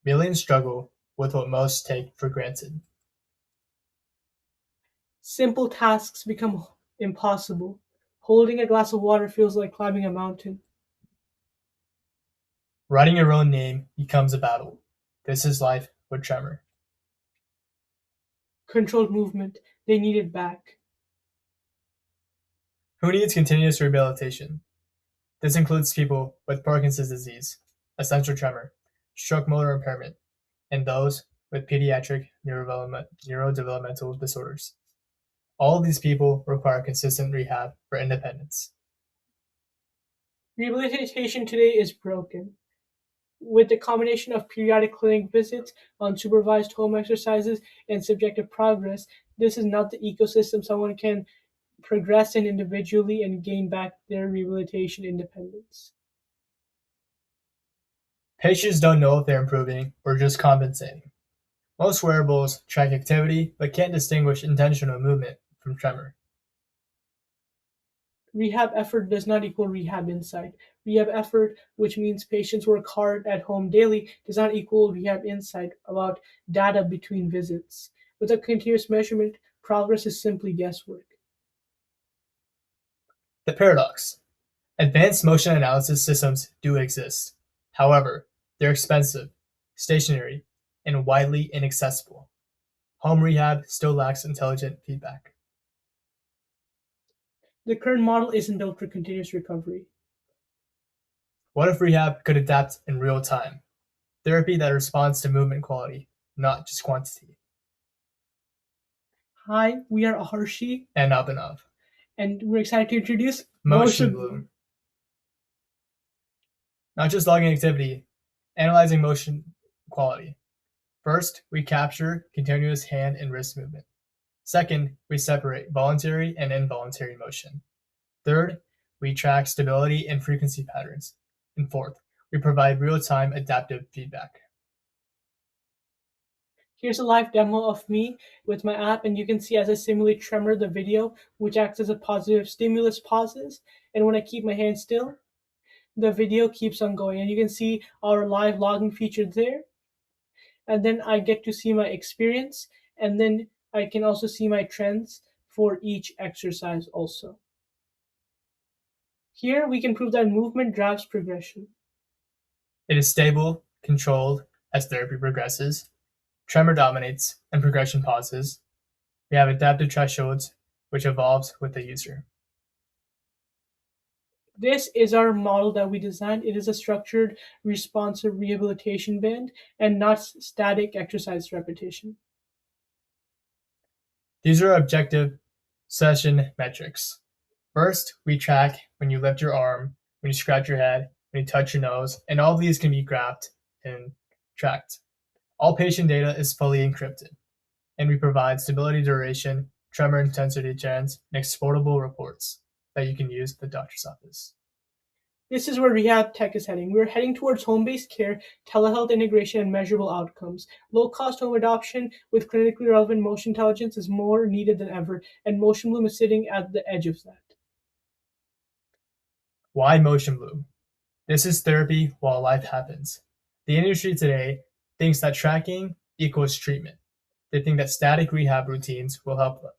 Millions struggle with what most take for granted. Simple tasks become impossible. Holding a glass of water feels like climbing a mountain. Writing your own name becomes a battle. This is life with tremor. Controlled movement, they need it back. Who needs continuous rehabilitation? This includes people with Parkinson's disease, essential tremor, stroke motor impairment, and those with pediatric neurodevelopmental disorders. All of these people require consistent rehab for independence. Rehabilitation today is broken. With the combination of periodic clinic visits, unsupervised home exercises, and subjective progress, this is not the ecosystem someone can progress in individually and gain back their rehabilitation independence. Patients don't know if they're improving or just compensating. Most wearables track activity but can't distinguish intentional movement from tremor. Rehab effort does not equal rehab insight. Rehab effort, which means patients work hard at home daily, does not equal rehab insight about data between visits. Without continuous measurement, progress is simply guesswork. The paradox: advanced motion analysis systems do exist. However, they're expensive, stationary, and widely inaccessible. Home rehab still lacks intelligent feedback. The current model isn't built for continuous recovery. What if rehab could adapt in real time? Therapy that responds to movement quality, not just quantity. Hi, we are Aharshi, And Abhinav. and we're excited to introduce MotionBloom. Not just logging activity, analyzing motion quality. First, we capture continuous hand and wrist movement. Second, we separate voluntary and involuntary motion. Third, we track stability and frequency patterns. And fourth, we provide real-time adaptive feedback. Here's a live demo of me with my app, and you can see as I simulate tremor, the video, which acts as a positive stimulus, pauses, and when I keep my hand still, the video keeps on going. And you can see our live logging feature there. And then I get to see my experience, and then I can also see my trends for each exercise also. Here we can prove that movement drives progression. It is stable, controlled as therapy progresses. Tremor dominates and progression pauses. We have adaptive thresholds, which evolves with the user. This is our model that we designed. It is a structured, responsive rehabilitation band and not static exercise repetition. These are objective session metrics. First, we track when you lift your arm, when you scratch your head, when you touch your nose, and all of these can be graphed and tracked. All patient data is fully encrypted, and we provide stability duration, tremor intensity trends, and exportable reports that you can use at the doctor's office. This is where rehab tech is heading. We're heading towards home-based care, telehealth integration, and measurable outcomes. Low-cost home adoption with clinically relevant motion intelligence is more needed than ever, and MotionBloom is sitting at the edge of that. Why MotionBloom? This is therapy while life happens. The industry today thinks that tracking equals treatment. They think that static rehab routines will help them,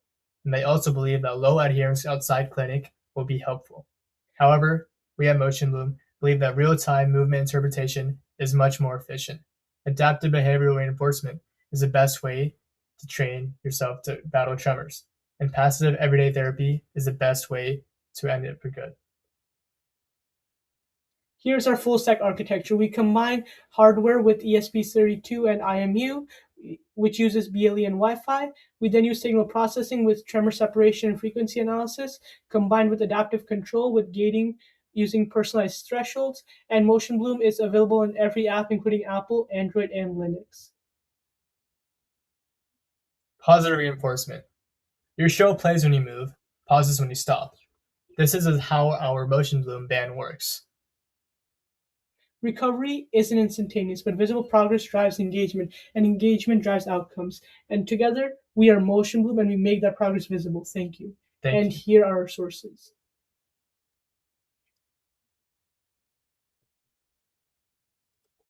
and they also believe that low adherence outside clinic will be helpful. However, we at MotionBloom believe that real-time movement interpretation is much more efficient. Adaptive behavioral reinforcement is the best way to train yourself to battle tremors, and passive everyday therapy is the best way to end it for good. Here's our full stack architecture. We combine hardware with ESP32 and IMU, which uses BLE and Wi-Fi. We then use signal processing with tremor separation and frequency analysis, combined with adaptive control with gating using personalized thresholds. And MotionBloom is available in every app, including Apple, Android, and Linux. Positive reinforcement. Your show plays when you move, pauses when you stop. This is how our MotionBloom band works. Recovery isn't instantaneous, but visible progress drives engagement, and engagement drives outcomes. And together, we are MotionBloom, and we make that progress visible. Thank you. Thank And you. here are our sources.